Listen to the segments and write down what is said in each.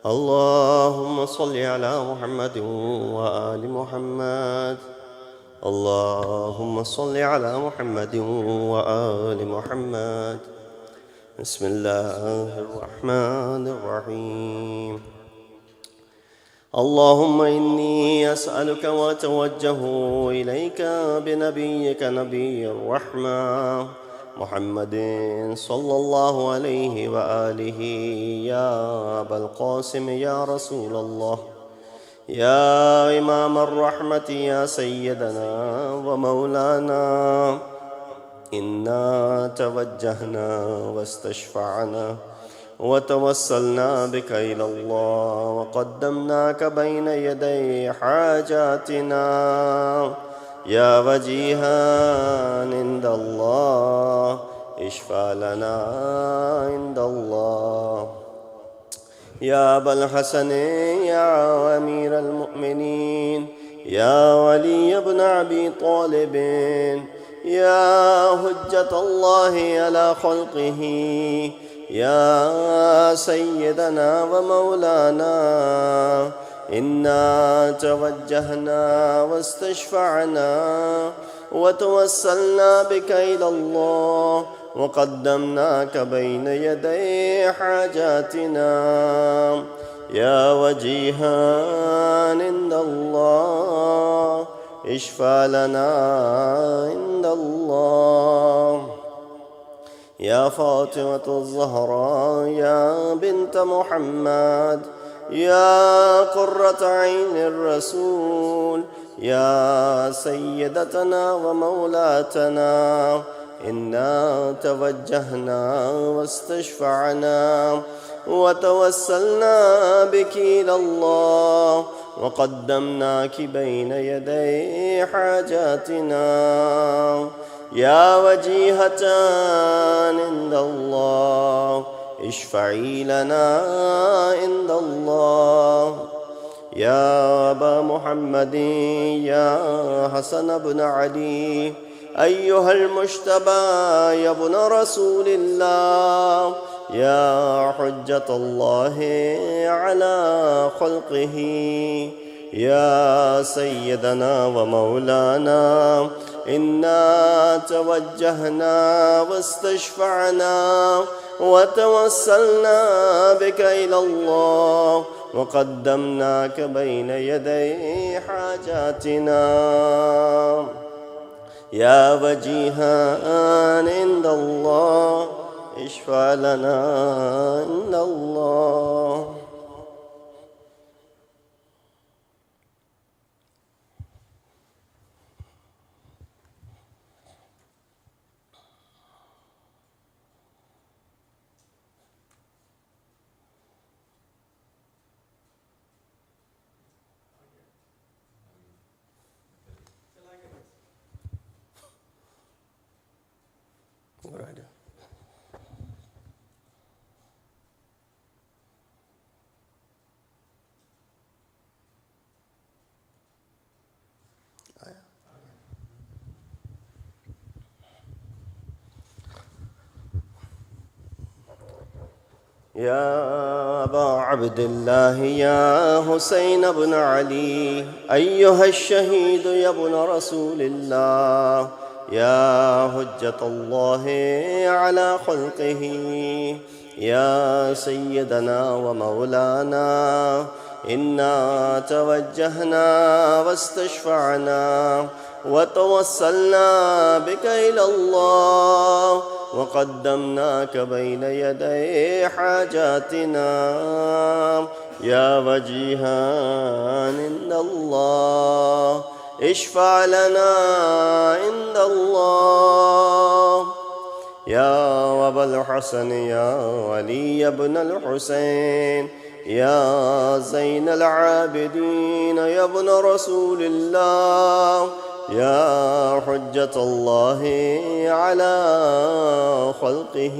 اللهم صل على محمد وآل محمد. اللهم صل على محمد وآل محمد. بسم الله الرحمن الرحيم. اللهم إني أسألك وأتوجه إليك بنبيك نبي الرحمة محمد صلى الله عليه وآله يا أبا القاسم يا رسول الله يا إمام الرحمة يا سيدنا ومولانا. إنا توجهنا واستشفعنا وتوسلنا بك إلى الله وقدمناك بين يدي حاجاتنا يا وجيها عند الله اشفع لنا عند الله. يا أبا الحسن يا أمير المؤمنين يا ولي بن أبي طالب يا حجة الله على خلقه يا سيدنا ومولانا. إنا توجهنا واستشفعنا وتوسلنا بك إلى الله وقدمناك بين يدي حاجاتنا يا وجيها عند الله اشفع لنا عند الله. يا فاطمة الزهراء يا بنت محمد يا قرة عين الرسول يا سيدتنا ومولاتنا. إنا توجهنا واستشفعنا وتوسلنا بك إلى الله وقدمناك بين يدي حاجاتنا يا وجيهة عند الله اشفعي لنا عند الله. يا أبا محمد يا حسن بن علي أيها المجتبى يا ابن رسول الله يا حجة الله على خلقه يا سيدنا ومولانا. إنا توجهنا واستشفعنا وتوسلنا بك إلى الله وقدمناك بين يدي حاجاتنا يا وجيها عند الله اشفع لنا عند الله. يا أبا عبد الله يا حسين بن علي أيها الشهيد يا ابن رسول الله يا حجة الله على خلقه يا سيدنا ومولانا. إنا توجهنا واستشفعنا وتوسلنا بك إلى الله وقدمناك بين يدي حاجاتنا يا وجيها عند الله اشفع لنا عند الله. يا أبا الحسن يا علي بن الحسين يا زين العابدين يا ابن رسول الله يا حجة الله على خلقه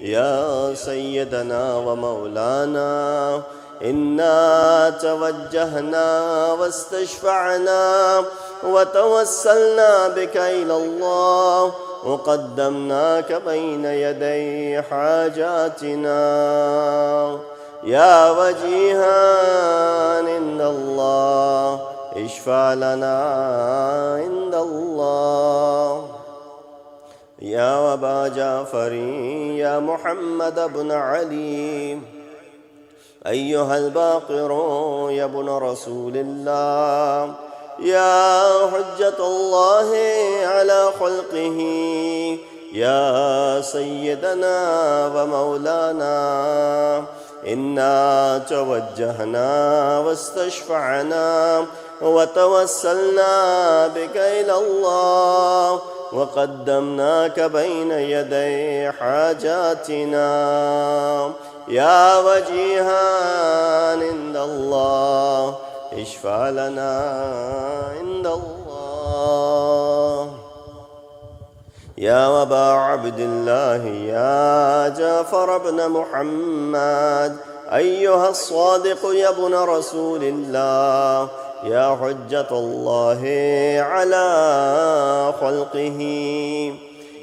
يا سيدنا ومولانا. إنا توجهنا واستشفعنا وتوسلنا بك إلى الله وقدمناك بين يدي حاجاتنا يا وجيها عند الله اشفع لنا عند الله. يا أبا جعفر يا محمد بن علي أيها الباقر يا ابن رسول الله، يا حجة الله على خلقه، يا سيدنا ومولانا، إنا توجهنا واستشفعنا وتوسلنا بك إلى الله وقدمناك بين يدي حاجاتنا، يا وجيها عند الله اشفع لنا عند الله. يا أبا عبد الله يا جعفر بن محمد أيها الصادق يا ابن رسول الله، يا حجة الله على خلقه،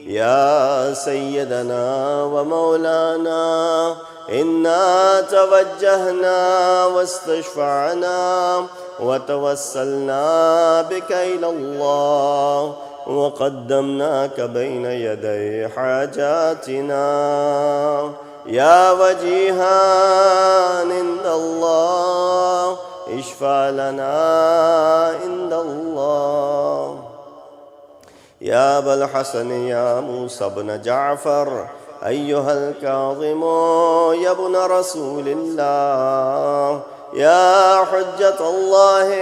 يا سيدنا ومولانا، إنا توجهنا واستشفعنا وتوسلنا بك إلى الله وقدمناك بين يدي حاجاتنا، يا وجيها عند الله اشفع لنا عند الله. يا أبا الحسن يا موسى بن جعفر أيها الكاظم يا ابن رسول الله، يا حجة الله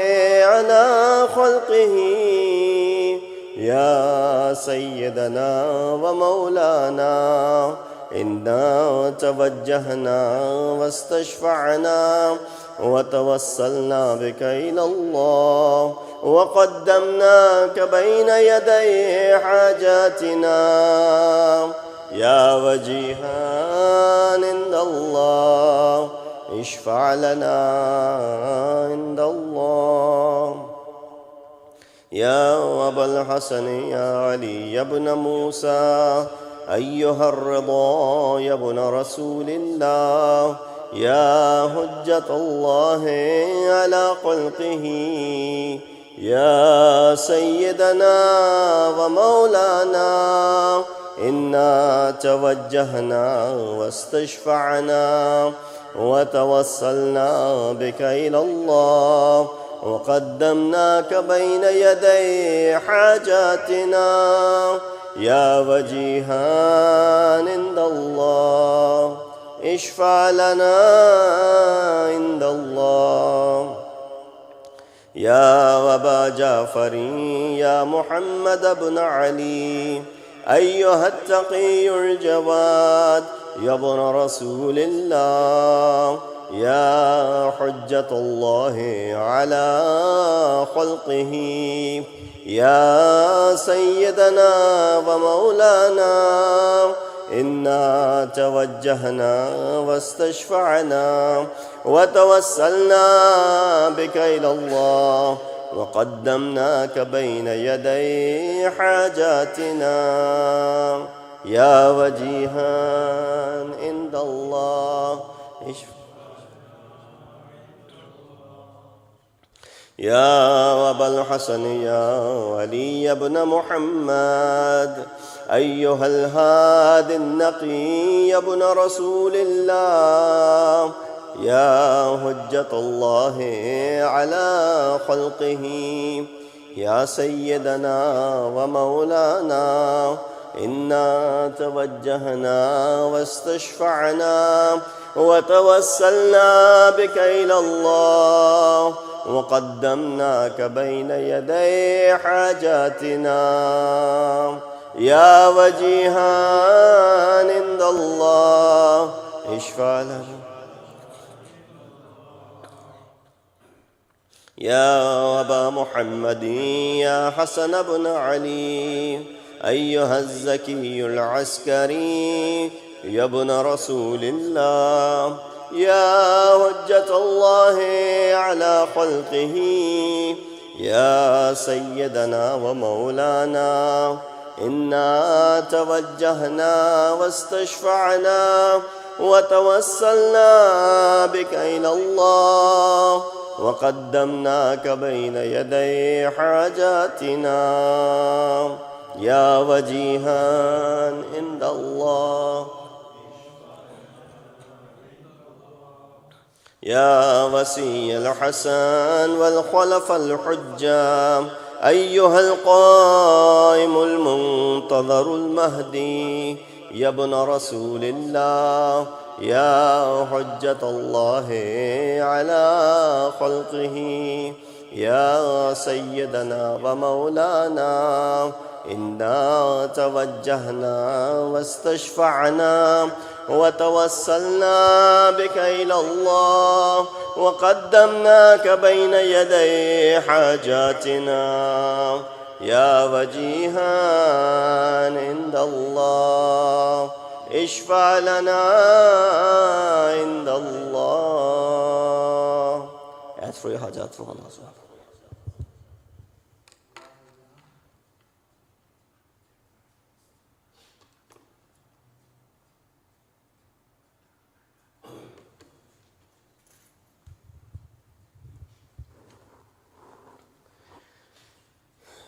على خلقه، يا سيدنا ومولانا، إنا توجهنا واستشفعنا وتوسلنا بك إلى الله وقدمناك بين يدي حاجاتنا، يا وجيها عند الله اشفع لنا عند الله. يا أبا الحسن يا علي يا ابن موسى أيها الرضا يا ابن رسول الله، يا حجة الله على خلقه، يا سيدنا ومولانا، إنا توجهنا واستشفعنا وتوسلنا بك إلى الله وقدمناك بين يدي حاجاتنا، يا وجيها عند الله اشفع لنا عند الله. يا أبا جعفر يا محمد بن علي أيها التقي الجواد يا ابن رسول الله، يا حجة الله على خلقه، يا سيدنا ومولانا، إنا توجهنا واستشفعنا وتوسلنا بك إلى الله وقدمناك بين يدي حاجاتنا، يا وجيها عند الله يا أبا الحسن يا علي بن محمد أيها الهادي النقي يا ابن رسول الله، يا حجة الله على خلقه، يا سيدنا ومولانا، إنا توجهنا واستشفعنا وتوسلنا بك إلى الله وقدمناك بين يدي حاجاتنا، يا وجيها عند الله اشفع لنا. يا أبا محمد يا حسن بن علي أيها الزكي العسكري يا ابن رسول الله، يا حجة الله على خلقه، يا سيدنا ومولانا، إنا توجهنا واستشفعنا وتوسلنا بك إلى الله وقدمناك بين يدي حاجاتنا يا وجيها عند الله يا وسي الحسن والخلف الحجة أيها القائم المنتظر المهدي يا ابن رسول الله يا حجة الله على خلقه يا سيدنا ومولانا إنا توجهنا واستشفعنا وتوسلنا بك إلى الله وقدمناك بين يدي حاجاتنا يا وجيها عند الله اشفع لنا عند الله. Ask for your hajat from Allah subhanahu.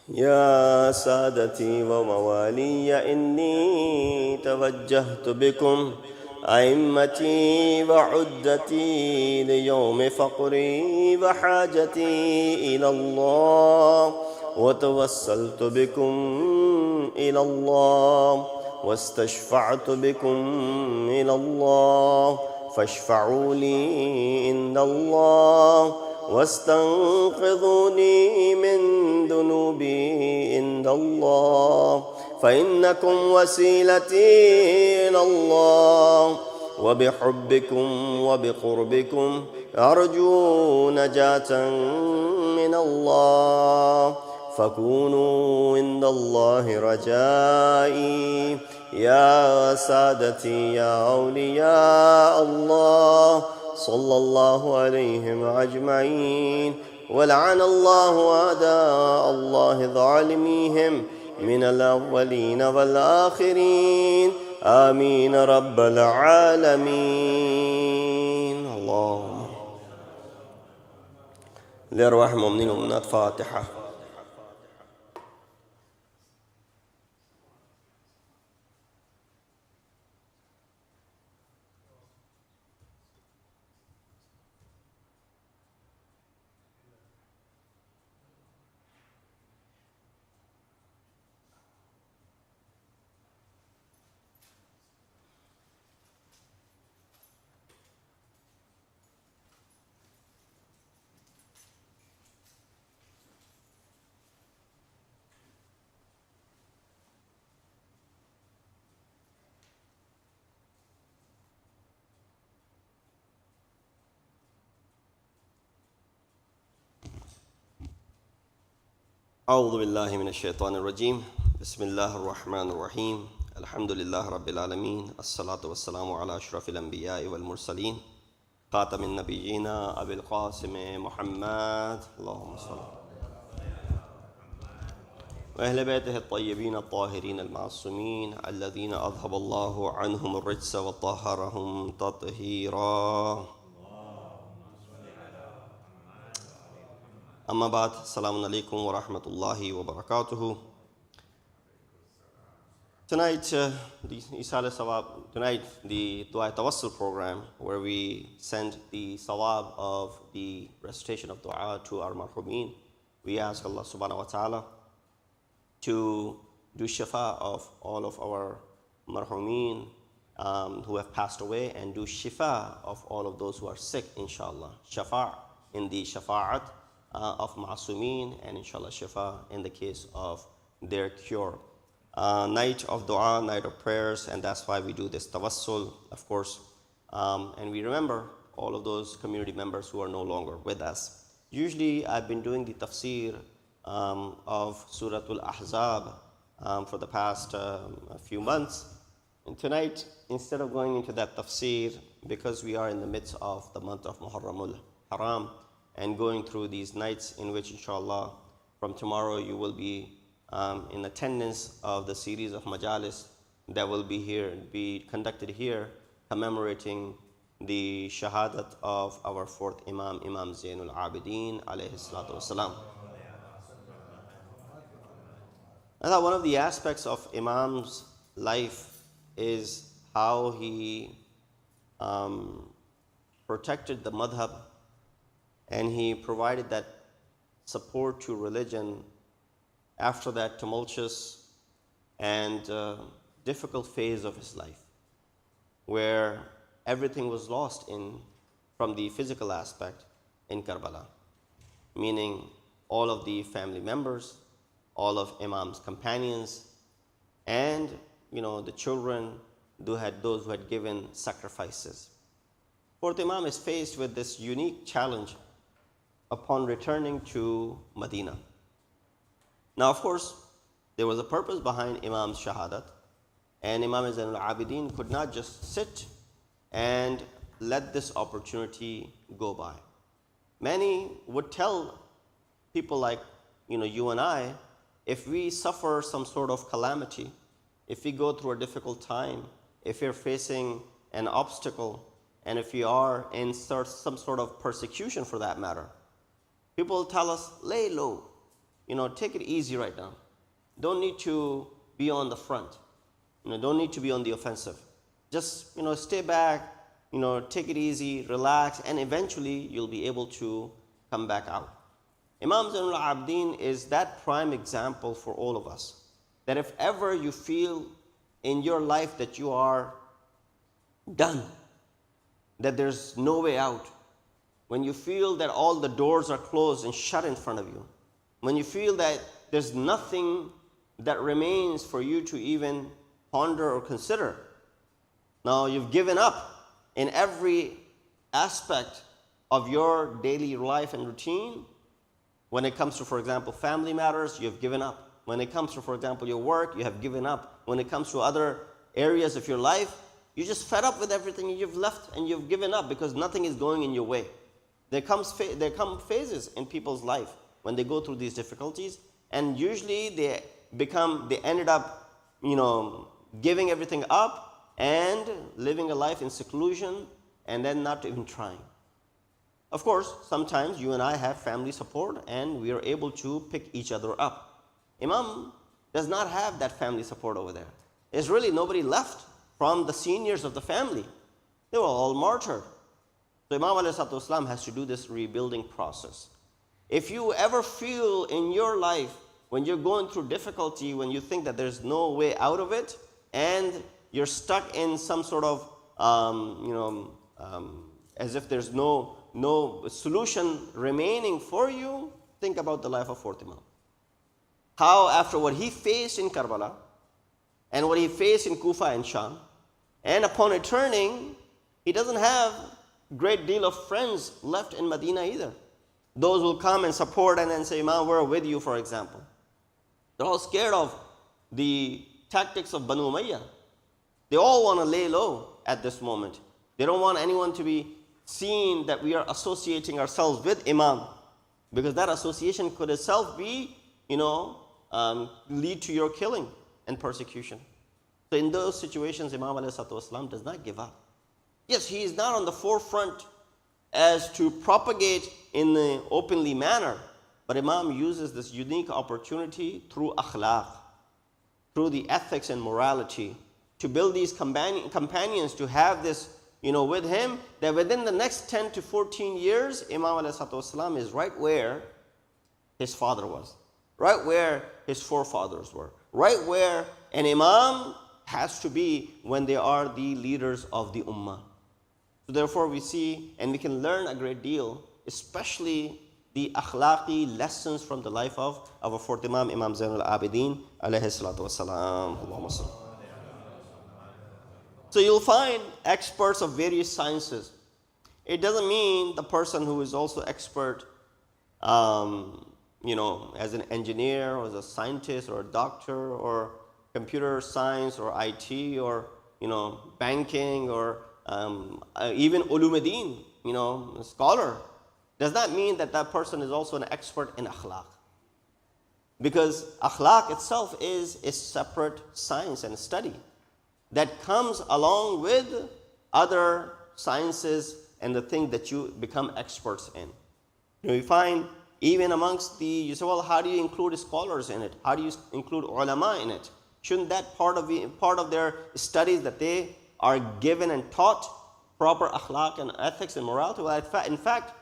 يا سادتي وموالي إني توجهت بكم أئمتي وعدتي ليوم فقري وحاجتي إلى الله وتوسلت بكم إلى الله واستشفعت بكم إلى الله فاشفعوا لي عند الله واستنقذوني من ذنوبي عند الله فإنكم وسيلتي إلى الله وبحبكم وبقربكم أرجو نجاة من الله فكونوا عند الله رجائي يا سادتي يا أولياء الله صلى الله عليهم أجمعين ولعن الله أعداء الله ظالميهم من الأولين والآخرين آمين رب العالمين. اللهم لأرواح المؤمنين والمؤمنات فاتحة. أعوذ بالله من الشيطان الرجيم بسم الله الرحمن الرحيم الحمد لله رب العالمين الصلاة والسلام على أشرف الأنبياء والمرسلين خاتم النبيين أبي القاسم محمد اللهم صل وأهل بيته الطيبين الطاهرين المعصومين الذين أذهب الله عنهم الرجس وطهرهم تطهيرا. Amma ba'd, assalamu alaikum wa rahmatullahi wa barakatuhu. Tonight, the Dua Tawassul program, where we send the sawab of the recitation of dua to our marhumeen. We ask Allah subhanahu wa ta'ala to do shifa of all of our marhumeen who have passed away, and do shifa of all of those who are sick, inshallah. Shafa' in the shafa'at of ma'asumeen, and inshallah shifa in the case of their cure. Night of dua, night of prayers, and that's why we do this tawassul, of course. And we remember all of those community members who are no longer with us. Usually I've been doing the tafsir of Suratul Ahzab for the past few months. And tonight, instead of going into that tafsir, because we are in the midst of the month of Muharramul Haram, and going through these nights in which, inshallah, from tomorrow you will be in attendance of the series of majalis that will be conducted here commemorating the shahadat of our fourth Imam, Imam Zainul Abidin alayhi salatu wasalam. I thought one of the aspects of Imam's life is how he protected the madhab, and he provided that support to religion after that tumultuous and difficult phase of his life, where everything was lost from the physical aspect in Karbala, meaning all of the family members, all of Imam's companions, and the children, those who had given sacrifices. Fourth Imam is faced with this unique challenge upon returning to Medina. Now, of course, there was a purpose behind Imam's shahadat, and Imam Zainul Abidin could not just sit and let this opportunity go by. Many would tell people like you and I, if we suffer some sort of calamity, if we go through a difficult time, if we're facing an obstacle, and if we are in some sort of persecution for that matter, people tell us, lay low, take it easy right now. Don't need to be on the front. Don't need to be on the offensive. Just, stay back, take it easy, relax, and eventually you'll be able to come back out. Imam Zainul Abidin is that prime example for all of us, that if ever you feel in your life that you are done, that there's no way out, when you feel that all the doors are closed and shut in front of you, when you feel that there's nothing that remains for you to even ponder or consider, now you've given up in every aspect of your daily life and routine. When it comes to, for example, family matters, you've given up. When it comes to, for example, your work, you have given up. When it comes to other areas of your life, you're just fed up with everything, and you've left and you've given up because nothing is going in your way. There come phases in people's life when they go through these difficulties, and usually they ended up, giving everything up and living a life in seclusion and then not even trying. Of course, sometimes you and I have family support and we are able to pick each other up. Imam does not have that family support over there. There's really nobody left from the seniors of the family. They were all martyred. So Imam ﷺ has to do this rebuilding process. If you ever feel in your life, when you're going through difficulty, when you think that there's no way out of it, and you're stuck in some sort of, as if there's no solution remaining for you, think about the life of fourth Imam. How after what he faced in Karbala, and what he faced in Kufa and Sham, and upon returning, he doesn't have a great deal of friends left in Medina either. Those will come and support and then say, Imam, we're with you, for example. They're all scared of the tactics of Banu Umayyah. They all want to lay low at this moment. They don't want anyone to be seen that we are associating ourselves with Imam, because that association could itself be, lead to your killing and persecution. So in those situations, Imam ﷺ does not give up. Yes, he is not on the forefront as to propagate in the openly manner, but Imam uses this unique opportunity through akhlaq, through the ethics and morality, to build these companions to have this, with him, that within the next 10 to 14 years, Imam ﷺ is right where his father was, right where his forefathers were, right where an Imam has to be when they are the leaders of the Ummah. So therefore we see and we can learn a great deal, especially the akhlaqi lessons from the life of our fourth Imam, Imam Zainul Abidin alayhi salatu wasalam. So you'll find experts of various sciences. It doesn't mean the person who is also expert, as an engineer or as a scientist or a doctor or computer science or IT or, banking or even ulumuddin, a scholar, does not mean that that person is also an expert in akhlaq. Because akhlaq itself is a separate science and study that comes along with other sciences and the things that you become experts in. You find even amongst you say, well, how do you include scholars in it? How do you include ulama in it? Shouldn't that part of their studies that they are given and taught proper akhlaq and ethics and morality? Well, in fact,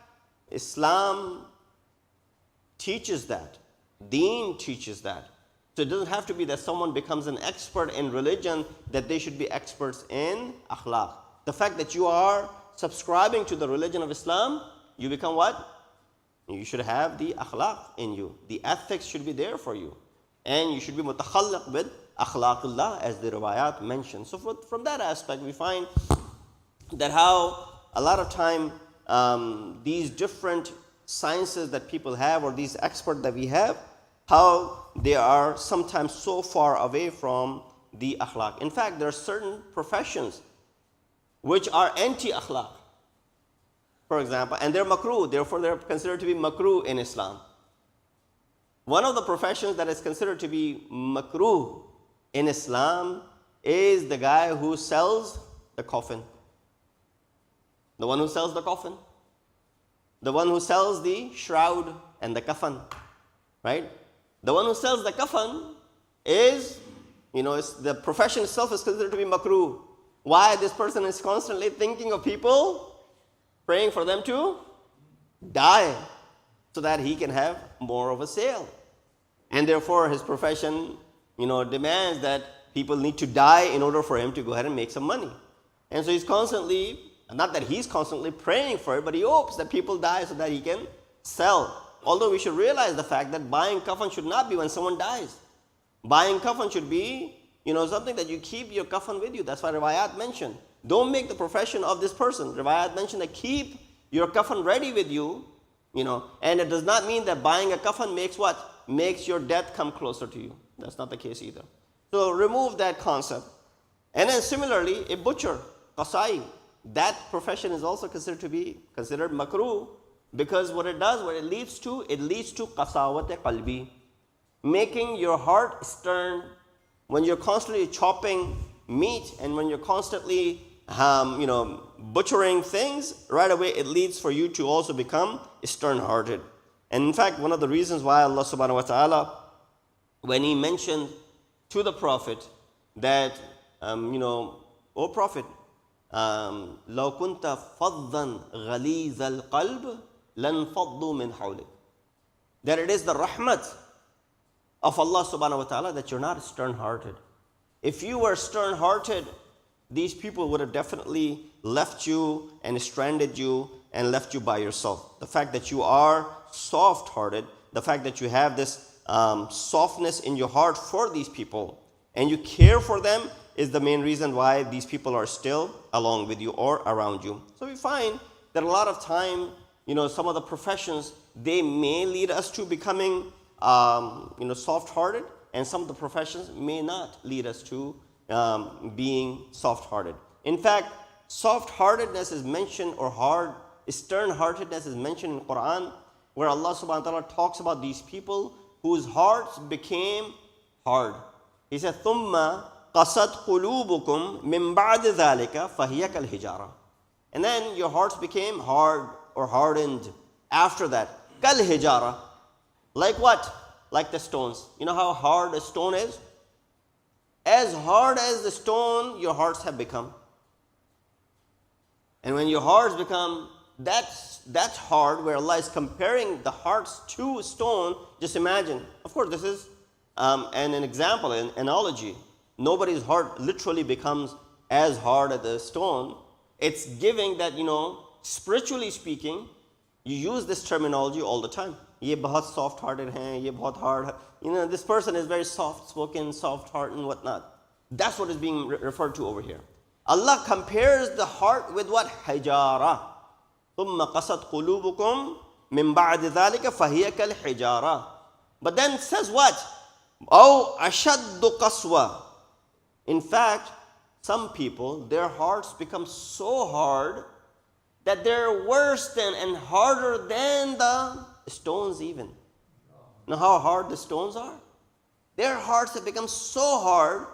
Islam teaches that. Deen teaches that. So it doesn't have to be that someone becomes an expert in religion that they should be experts in akhlaq. The fact that you are subscribing to the religion of Islam, you become what? You should have the akhlaq in you. The ethics should be there for you. And you should be mutakhalliq with akhlaqullah, as the riwayat mentioned. So from that aspect, we find that how a lot of time these different sciences that people have, or these experts that we have, how they are sometimes so far away from the akhlaq. In fact, there are certain professions which are anti-akhlaq, for example, and they're makruh, therefore they're considered to be makruh in Islam. One of the professions that is considered to be makruh in Islam is the guy who sells the coffin. The one who sells the coffin. The one who sells the shroud and the kafan, right? The one who sells the kafan is, the profession itself is considered to be makruh. Why? This person is constantly thinking of people, praying for them to die so that he can have more of a sale. And therefore his profession, demands that people need to die in order for him to go ahead and make some money. And so he's constantly, not that he's constantly praying for it, but he hopes that people die so that he can sell. Although we should realize the fact that buying kafan should not be when someone dies. Buying kafan should be, something that you keep your kafan with you. That's why riwayat mentioned. Don't make the profession of this person. Riwayat mentioned that keep your kafan ready with you, and it does not mean that buying a kafan makes what? Makes your death come closer to you. That's not the case either. So remove that concept. And then similarly, a butcher, qasai, that profession is also considered makruh, because what it leads to qasawat qalbi, making your heart stern. When you're constantly chopping meat and when you're constantly butchering things, right away it leads for you to also become stern-hearted. And in fact, one of the reasons why Allah subhanahu wa ta'ala, when he mentioned to the Prophet that, O Prophet, لو كنت فظا غليظ القلب لانفضوا من حولك, that it is the rahmat of Allah subhanahu wa ta'ala that you're not stern-hearted. If you were stern-hearted, these people would have definitely left you and stranded you and left you by yourself. The fact that you are soft-hearted, the fact that you have this softness in your heart for these people and you care for them, is the main reason why these people are still along with you or around you. So we find that a lot of time, some of the professions, they may lead us to becoming soft-hearted, and some of the professions may not lead us to being soft-hearted. In fact, soft-heartedness is mentioned, or stern-heartedness is mentioned in Quran, where Allah subhanahu wa ta'ala talks about these people whose hearts became hard. He said, ثُمَّ قَسَتْ قُلُوبُكُمْ مِنْ بَعْدِ ذَلِكَ فَهِيَ كَالْحِجَارَةِ. And then your hearts became hard or hardened after that. كَالْحِجَارَةِ. Like what? Like the stones. You know how hard a stone is? As hard as the stone, your hearts have become. And when your hearts become that hard, where Allah is comparing the hearts to stone, just imagine. Of course, this is an example, an analogy. Nobody's heart literally becomes as hard as a stone. It's giving that, spiritually speaking, you use this terminology all the time. Ye bahut soft-hearted hai, ye bahut hard. This person is very soft-spoken, soft-hearted and whatnot. That's what is being referred to over here. Allah compares the heart with what? Hijara. ثُمَّ قَسَتْ قُلُوبُكُمْ مِنْ بَعْدِ ذَلِكَ فَهِيَ كَالْحِجَارَةِ. But then says what? أَوْ أَشَدُّ قَسْوَةً. In fact, some people, their hearts become so hard that they're worse than and harder than the stones even. Know how hard the stones are? Their hearts have become so hard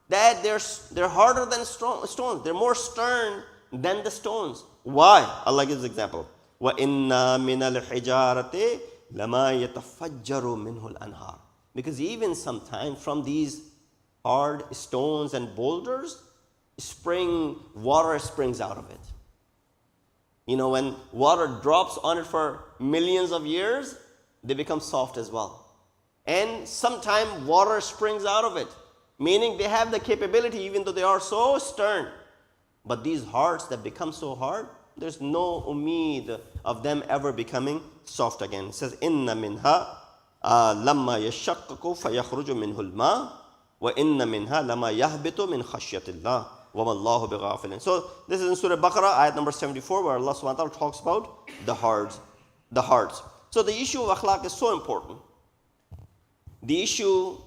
that they're harder than stones. They're more stern than the stones. Why? Allah gives example. وَإِنَّ مِنَ الْحِجَارَةِ لَمَا يَتَفَجَّرُ مِنْهُ الْأَنْهَارُ. Because even sometimes from these hard stones and boulders, water springs out of it. You know, when water drops on it for millions of years, they become soft as well. And sometimes water springs out of it, meaning they have the capability, even though they are so stern. But these hearts that become so hard, there's no umeed of them ever becoming soft again. It says, إِنَّ مِنْهَا لَمَّا يَشَّقَّقُ فَيَخْرُجُ مِنْهُ الْمَاءُ وَإِنَّ مِنْهَا لَمَا يَهْبِطُ مِنْ خَشْيَةِ اللَّهِ وَمَا اللَّهُ بِغَافِلٍ. So this is in Surah Baqarah, ayat number 74, where Allah subhanahu wa ta'ala talks about the hearts. So the issue of akhlaq is so important. The issue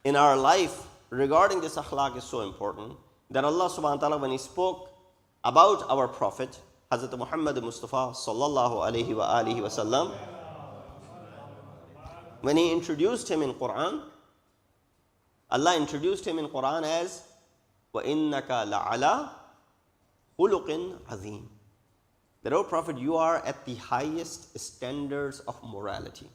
in our life regarding this akhlaq is so important that Allah subhanahu wa ta'ala, when He spoke about our Prophet, Hazrat Muhammad Mustafa sallallahu alayhi wa alihi wa sallam, when He introduced him in Quran, Allah introduced him in Quran as وَإِنَّكَ لَعَلَى خُلُقٍ عَظِيمٍ. That, O Prophet, you are at the highest standards of morality.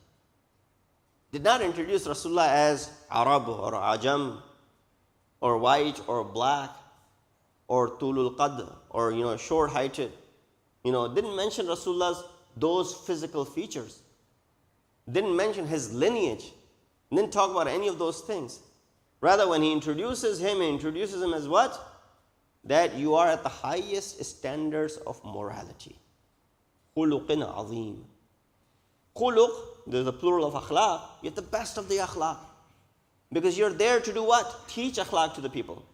Did not introduce Rasulullah as Arab or Ajam or white or black or Tulul Qad or short-heighted. Didn't mention Rasulullah's those physical features. Didn't mention his lineage. Didn't talk about any of those things. Rather, when he introduces him as what? That you are at the highest standards of morality. Khuluqin azim. Khuluq, there's a plural of akhlaq. You're the best of the akhlaq. Because you're there to do what? Teach akhlaq to the people.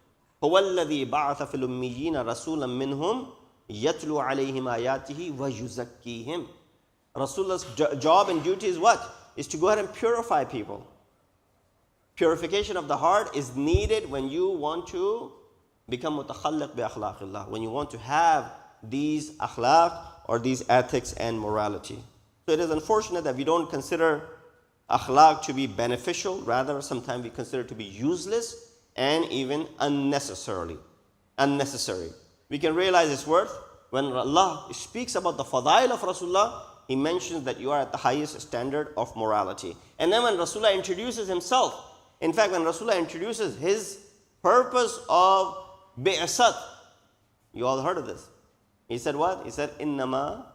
هُوَ الَّذِي بَعَثَ فِي الْأُمِّيِّينَ رَسُولًا مِّنْهُمْ يَتْلُو عَلَيْهِمْ آيَاتِهِ وَيُزَكِّيهِمْ. Rasulullah's job and duty is what? Is to go ahead and purify people. Purification of the heart is needed when you want to become mutakhalliq bi akhlaqillah, when you want to have these akhlaq or these ethics and morality. So it is unfortunate that we don't consider akhlaq to be beneficial. Rather, sometimes we consider it to be useless and even unnecessary. We can realize its worth when Allah speaks about the fadail of Rasulullah. He mentions that you are at the highest standard of morality. And then when Rasulullah introduces himself, in fact, when Rasulullah introduces his purpose of bi'asat, you all heard of this. He said what? He said, إِنَّمَا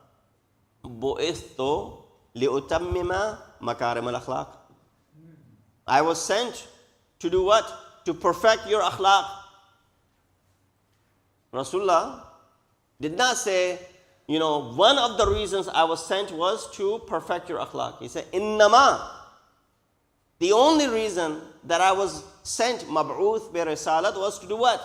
بُئِثْتُ لِأُتَمِّمَ مَكَارِمَ الْأَخْلَاقِ. I was sent to do what? To perfect your akhlaq. Rasulullah did not say, one of the reasons I was sent was to perfect your akhlaq. He said, إِنَّمَا. The only reason that I was sent, mab'uth bi risalat, was to do what?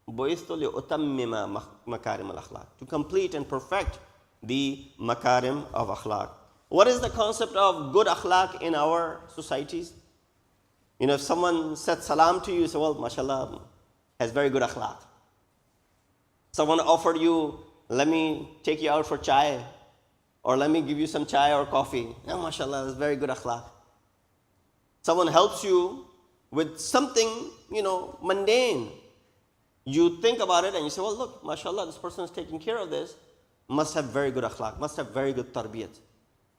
بُئِثْتُ لِأُتَمِّمَ مَكَارِمَ الْأَخْلَاقِ. To complete and perfect the makarim of akhlaq. What is the concept of good akhlaq in our societies? If someone said salam to you, you say, well, mashallah, has very good akhlaq. Someone offered you, let me take you out for chai, or let me give you some chai or coffee. Yeah, mashallah, that's very good akhlaq. Someone helps you with something, mundane. You think about it and you say, well, look, mashallah, this person is taking care of this. Must have very good akhlaq, must have very good tarbiyat.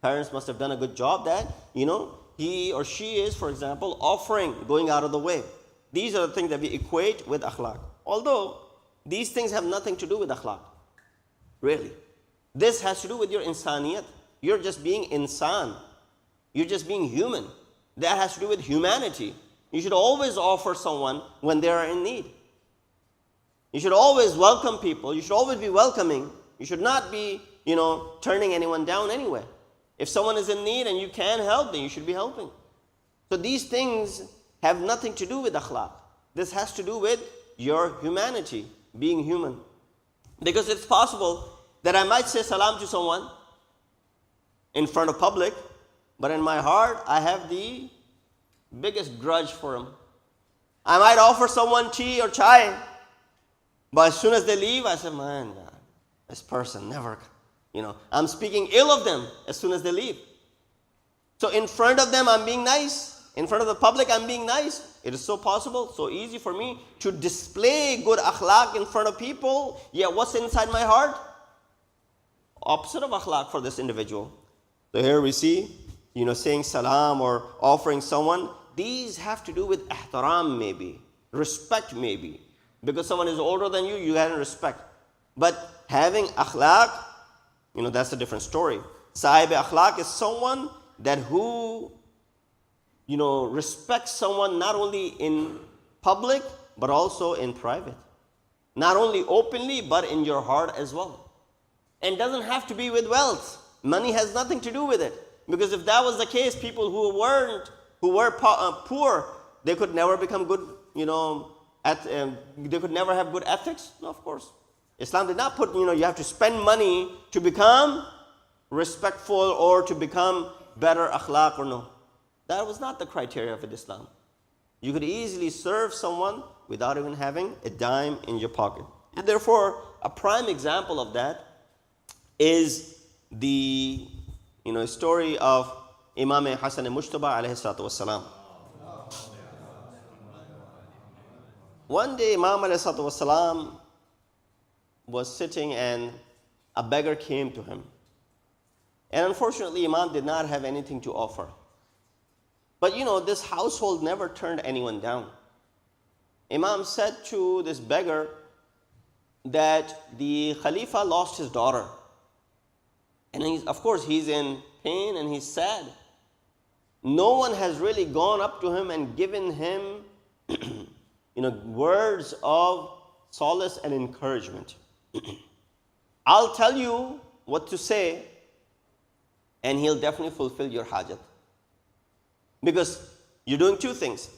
Parents must have done a good job that, he or she is, for example, offering, going out of the way. These are the things that we equate with akhlaq. Although, these things have nothing to do with akhlaq. Really. This has to do with your insaniyat. You're just being insan. You're just being human. That has to do with humanity. You should always offer someone when they are in need. You should always welcome people. You should always be welcoming. You should not be, turning anyone down anyway. If someone is in need and you can help, then you should be helping. So these things have nothing to do with akhlaq. This has to do with your humanity, being human. Because it's possible that I might say salam to someone in front of public, but in my heart, I have the biggest grudge for him. I might offer someone tea or chai, but as soon as they leave, I say, man, this person never, I'm speaking ill of them as soon as they leave. So in front of them, I'm being nice. In front of the public, I'm being nice. It is so possible, so easy for me to display good akhlaq in front of people. Yet what's inside my heart? Opposite of akhlaq for this individual. So here we see, saying salam or offering someone. These have to do with ihtaram maybe, respect maybe. Because someone is older than you, you have respect. But having akhlaq, that's a different story. Sahib akhlaq is someone that who respect someone not only in public, but also in private. Not only openly, but in your heart as well. And doesn't have to be with wealth. Money has nothing to do with it. Because if that was the case, people who were poor, they could never become good, they could never have good ethics. No, of course. Islam did not put, you have to spend money to become respectful or to become better akhlaq or no. That was not the criteria of Islam. You could easily serve someone without even having a dime in your pocket. And therefore, a prime example of that is the story of Imam Hassan al-Mujtaba alayhi salatu wassalam. One day Imam alayhi salatu wassalam was sitting and a beggar came to him. And unfortunately, Imam did not have anything to offer. But this household never turned anyone down. Imam said to this beggar that the Khalifa lost his daughter. And of course, he's in pain and he's sad. No one has really gone up to him and given him, words of solace and encouragement. I'll tell you what to say, and he'll definitely fulfill your hajat. Because you're doing two things.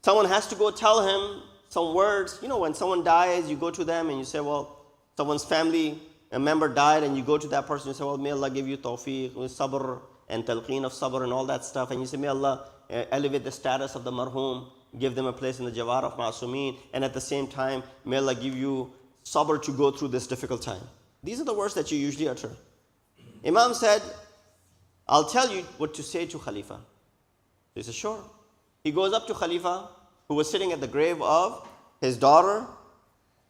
Someone has to go tell him some words. When someone dies, you go to them and you say, well, someone's family, a member died, and you go to that person and you say, well, may Allah give you tawfiq, sabr, and talqeen of sabr and all that stuff. And you say, may Allah elevate the status of the marhum, give them a place in the jawar of ma'asumeen, and at the same time, may Allah give you sabr to go through this difficult time. These are the words that you usually utter. Imam said, I'll tell you what to say to Khalifa. He said, sure. He goes up to Khalifa, who was sitting at the grave of his daughter,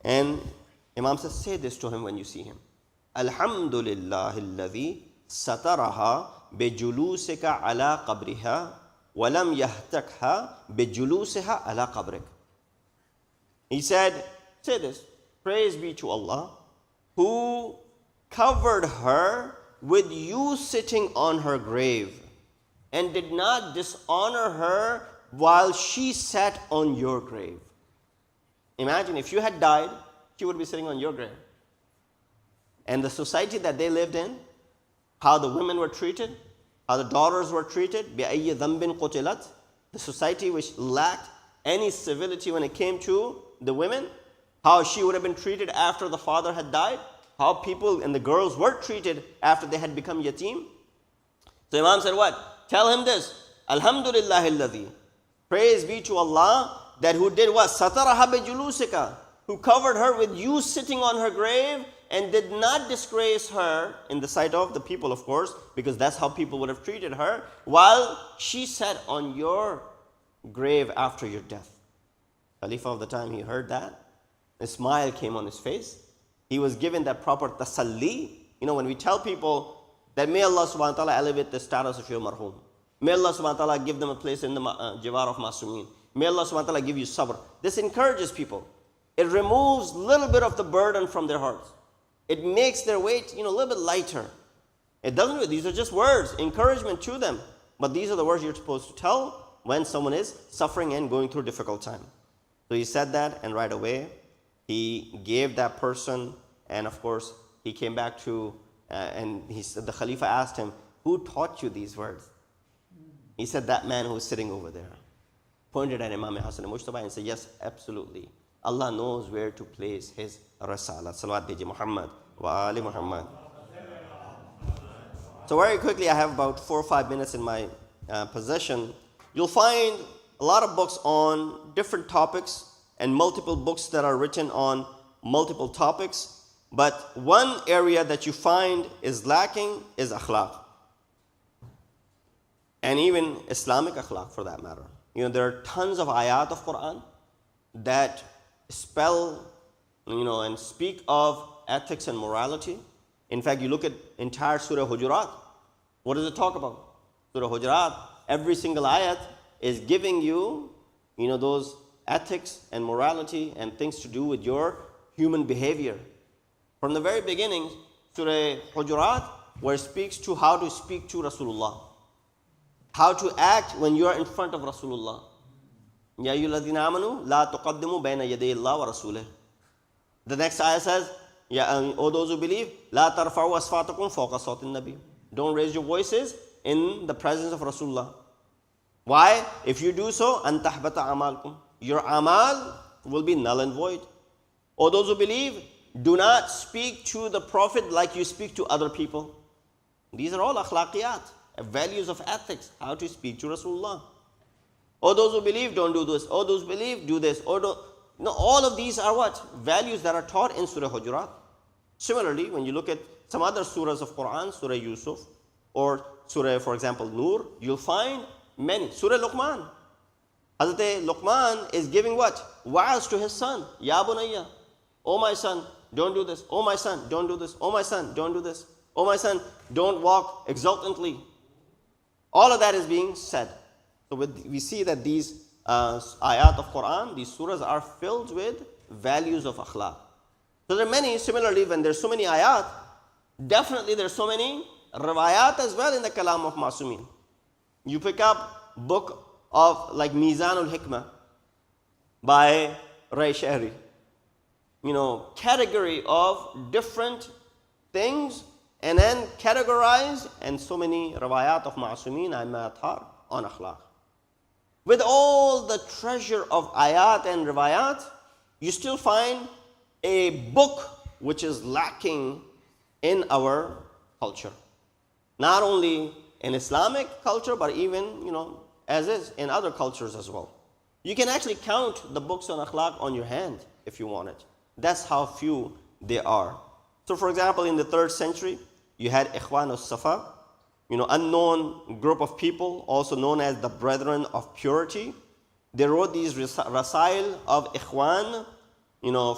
and Imam says, say this to him when you see him. Alhamdulillah alladhi sataraha bijulussika ala qabriha walam yahtakha bijulusiha ala qabrik. He said, say this, praise be to Allah, who covered her with you sitting on her grave and did not dishonor her while she sat on your grave. Imagine if you had died, she would be sitting on your grave. And the society that they lived in, how the women were treated, how the daughters were treated, بِأَيِّ ذَنْبٍ قُتِلَتْ, the society which lacked any civility when it came to the women, how she would have been treated after the father had died, how people and the girls were treated after they had become yatim. So Imam said what? Tell him this, Alhamdulillah alladhi, praise be to Allah, that who did what? Sataraha bijulusika, who covered her with you sitting on her grave and did not disgrace her in the sight of the people, of course, because that's how people would have treated her, while she sat on your grave after your death. Khalifa of the time, he heard that. A smile came on his face. He was given that proper tasalli. When we tell people that may Allah subhanahu wa ta'ala elevate the status of your marhum. May Allah subhanahu wa ta'ala give them a place in the jawar of ma'asumeen. May Allah subhanahu wa ta'ala give you sabr. This encourages people. It removes a little bit of the burden from their hearts. It makes their weight, a little bit lighter. It doesn't, these are just words, encouragement to them. But these are the words you're supposed to tell when someone is suffering and going through a difficult time. So he said that, and right away, he gave that person, and of course, he came back to, and he said, the Khalifa asked him, who taught you these words? He said, that man who was sitting over there. Pointed at Imam Hassan al-Mujtaba and said, yes, absolutely. Allah knows where to place his Rasala. Salawat Deji Muhammad wa Ali Muhammad. So very quickly, I have about 4 or 5 minutes in my possession. You'll find a lot of books on different topics and multiple books that are written on multiple topics. But one area that you find is lacking is akhlaq. and even Islamic akhlaq for that matter. There are tons of ayat of Quran that spell, and speak of ethics and morality. In fact, you look at entire Surah Hujurat. What does it talk about? Surah Hujurat, every single ayat is giving you, those ethics and morality and things to do with your human behavior. From the very beginning, Surah Hujurat, where it speaks to how to speak to Rasulullah, how to act when you are in front of Rasulullah. Ya ayyuhalladhina amanu la tuqaddimu bayna yaday Allah wa rasulih. The next ayah says, O those who believe, la tarfa'u asfatakum fawqa sawtin nabi. Don't raise your voices in the presence of Rasulullah. Why? If you do so, an tahbata amalkum. Your amal will be null and void. O those who believe, do not speak to the Prophet like you speak to other people. These are all akhlaqiyat, values of ethics, how to speak to Rasulullah. O those who believe, don't do this. O those who believe, do this. All of these are what? Values that are taught in Surah Hujurat. Similarly, when you look at some other surahs of Quran, Surah Yusuf, or Surah, for example, Nur, you'll find many. Surah Luqman. Hazrat Luqman is giving what? Wa'az to his son. Ya bunayya. Oh my son, don't do this. Oh my son, don't do this. Oh my son, don't do this. Oh my son, don't walk exultantly. All of that is being said. So we see that these ayat of Quran, these surahs are filled with values of akhlaq. So there are many, similarly, when there's so many ayat, definitely there's so many riwayat as well in the kalam of Masumin. You pick up book of like Mizanul Hikmah by Ray Shahri. Category of different things and then categorized, and so many riwayat of Masumin and Athar on akhlaq. With all the treasure of ayat and riwayat, you still find a book which is lacking in our culture. Not only in Islamic culture, but even, as is in other cultures as well. You can actually count the books on akhlaq on your hand if you want it. That's how few they are. So for example, in the 3rd century, you had Ikhwan al-Safa, unknown group of people, also known as the Brethren of Purity. They wrote these rasail of Ikhwan,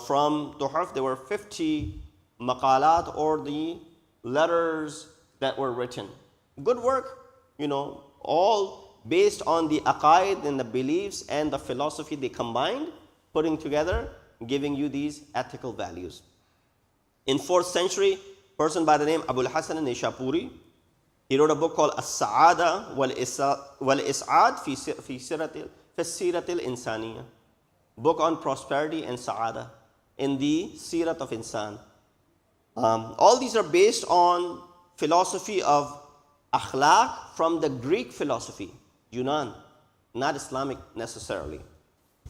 from Tuhaf. There were 50 maqalat, or the letters that were written. Good work, all based on the aqaid and the beliefs and the philosophy they combined, putting together, giving you these ethical values. In 4th century, a person by the name Abul Hasan al-Nishapuri, he wrote a book called As-Sa'ada wal-Is'ad fi Sirat al-Insaniya. Book on prosperity and sa'ada in the Sirat of Insan. All these are based on philosophy of akhlaq from the Greek philosophy, Yunan, not Islamic necessarily.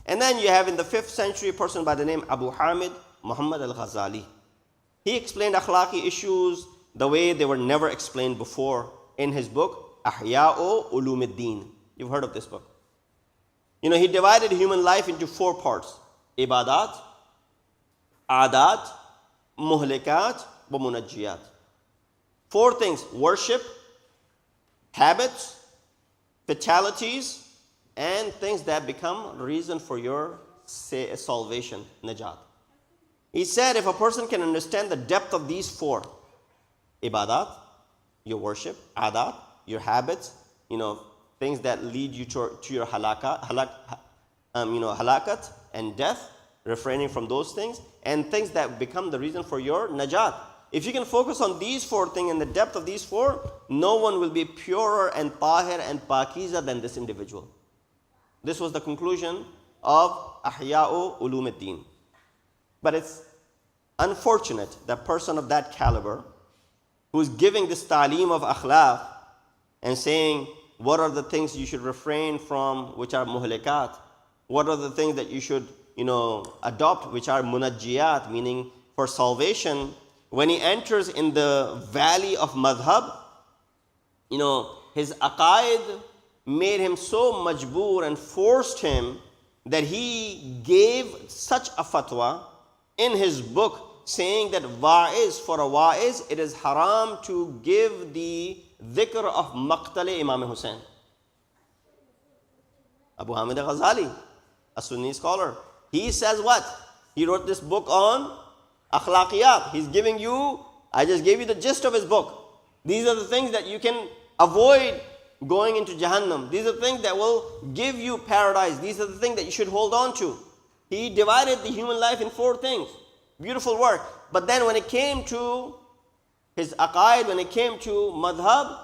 And then you have in the 5th century a person by the name Abu Hamid Muhammad al-Ghazali. He explained akhlaqi issues the way they were never explained before in his book, Ahya'u Ulumuddin. You've heard of this book. He divided human life into 4 parts: ibadat, adat, muhlikat, wa munajjiyat. 4 things: worship, habits, fatalities, and things that become reason for your salvation, najat. He said if a person can understand the depth of these 4, ibadat, your worship, adat, your habits, things that lead you to your halakat and death, refraining from those things, and things that become the reason for your najat. If you can focus on these 4 things and the depth of these 4, no one will be purer and tahir and pakiza than this individual. This was the conclusion of Ahya'u Ulumuddin. But it's unfortunate that person of that caliber, who's giving this ta'aleem of akhlaq and saying what are the things you should refrain from, which are muhlikat, what are the things that you should adopt, which are munajjiyat, meaning for salvation. When he enters in the valley of madhab, his aqaid made him so majboor and forced him that he gave such a fatwa in his book saying that for a wa'iz, it is haram to give the dhikr of maqtal Imam Hussain. Abu Hamid al-Ghazali, a Sunni scholar. He says what? He wrote this book on akhlaqiyat. He's giving you, I just gave you the gist of his book. These are the things that you can avoid going into Jahannam. These are the things that will give you paradise. These are the things that you should hold on to. He divided the human life in 4 things. Beautiful work. But then when it came to his aqaid, when it came to madhab,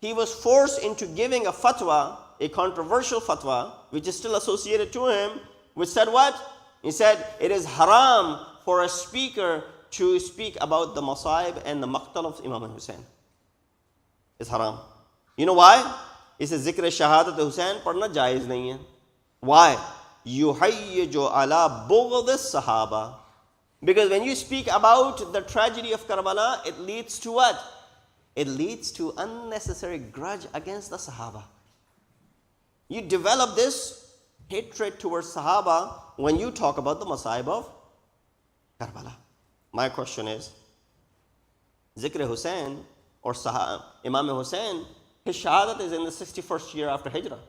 he was forced into giving a fatwa, a controversial fatwa, which is still associated to him, which said what? He said, it is haram for a speaker to speak about the masaib and the maqtal of Imam Hussein. It's haram. You know why? He says, zikr shahadat Hussein padna jaiz nahi hai. Why? Yuhayyiju ala bughd as-sahaba. Because when you speak about the tragedy of Karbala, it leads to what? It leads to unnecessary grudge against the Sahaba. You develop this hatred towards Sahaba when you talk about the Masaib of Karbala. My question is, Zikr Hussein or Imam Hussein, his shahadat is in the 61st year after Hijrah.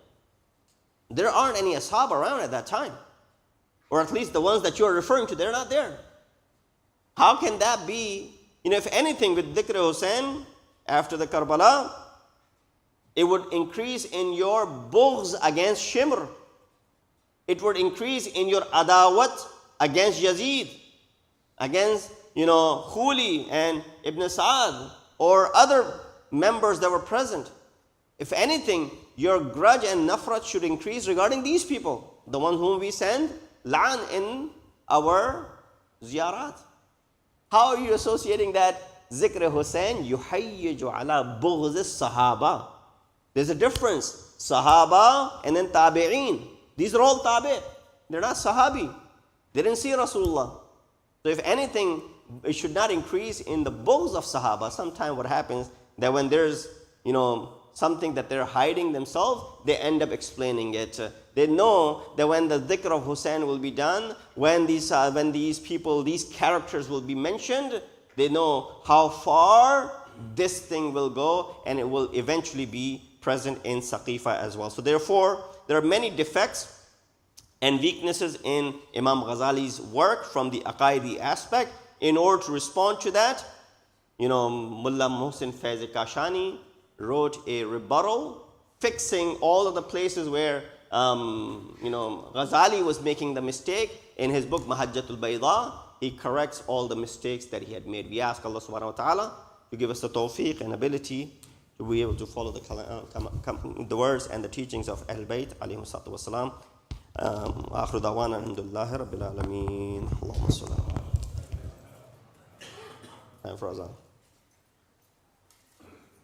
There aren't any ashab around at that time. Or at least the ones that you're referring to, they're not there. How can that be? If anything with Dhikr Hussein after the Karbala, it would increase in your bughz against Shimr. It would increase in your adawat against Yazid, against, Khuli and Ibn Sa'ad or other members that were present. If anything, your grudge and nafrat should increase regarding these people, the ones whom we send la'an in our ziyarat. How are you associating that Zikr Hussein yuhayyiju ala bughz as-sahaba? There's a difference. Sahaba and then tabi'een. These are all tabi'. They're not sahabi. They didn't see Rasulullah. So if anything, it should not increase in the bughz of sahaba. Sometimes what happens, that when there's, something that they're hiding themselves, they end up explaining it. They know that when the dhikr of Hussein will be done, when these people, these characters will be mentioned, they know how far this thing will go, and it will eventually be present in Saqifa as well. So therefore, there are many defects and weaknesses in Imam Ghazali's work from the Aqaidi aspect. In order to respond to that, Mullah Muhsin Faiz Kashani wrote a rebuttal fixing all of the places where Ghazali was making the mistake. In his book Mahajjatul Bayda, he corrects all the mistakes that he had made. We ask Allah subhanahu wa ta'ala to give us the tawfiq and ability to be able to follow the words and the teachings of Ahl Bayt alayhi salatu wasalam. Akhiru da'wana alhamdulillahi rabbil alameen. Allahumma salli. Time for azan.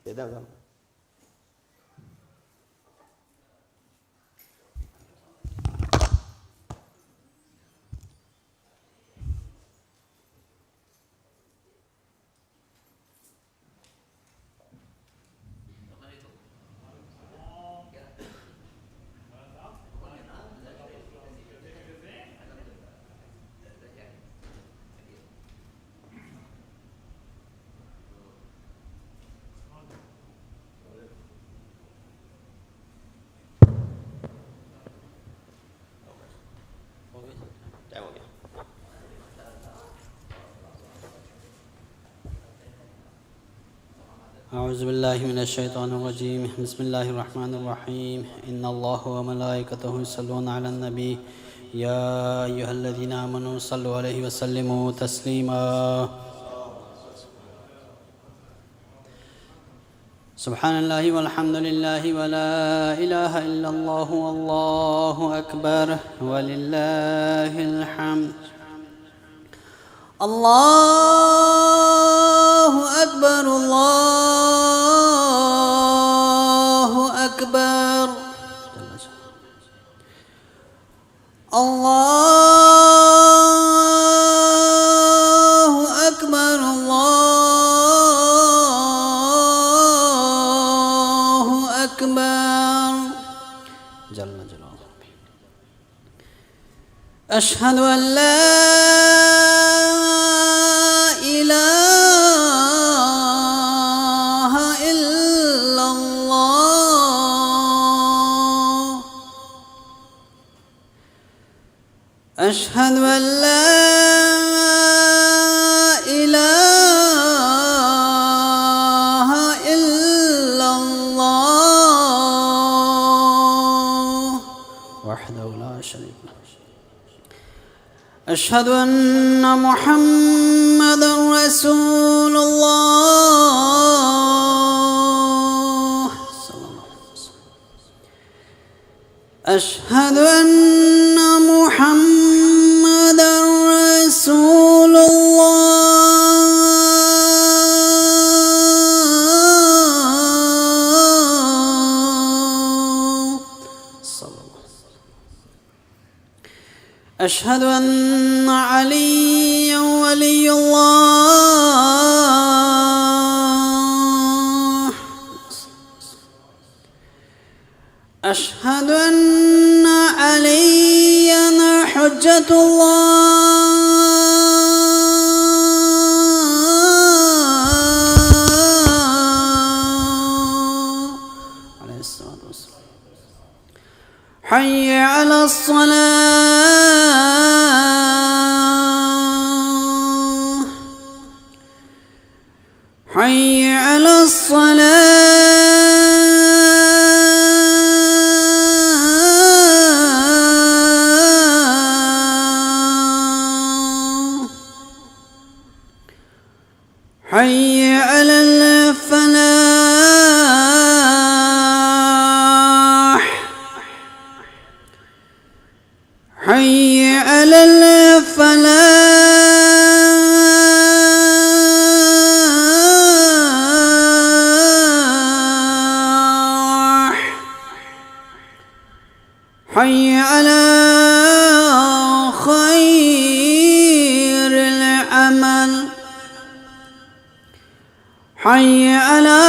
Say that azan. أعوذ بالله من الشيطان الرجيم بسم الله الرحمن الرحيم إن الله وملائكته يصلون على النبي يا أيها الذين آمنوا صلوا عليه وسلموا تسليما سبحان الله والحمد لله ولا إله إلا الله والله أكبر ولله الحمد الله أكبر الله أكبر الله أكبر الله أكبر جل جلاله أشهد أن لا أشهد أن لا إله إلا الله وحده لا شريك له. أشهد أن محمدًا رسول الله. أشهد أن محمدًا رسول الله. أشهد أن عليًّا ولي الله. أشهد أن عليًّا حجة الله عليه الصلاة والسلام. حي على الصلاة. حي على الصلاة. حي على الفلاح. حي على الفلاح. حي على خير العمل. حي على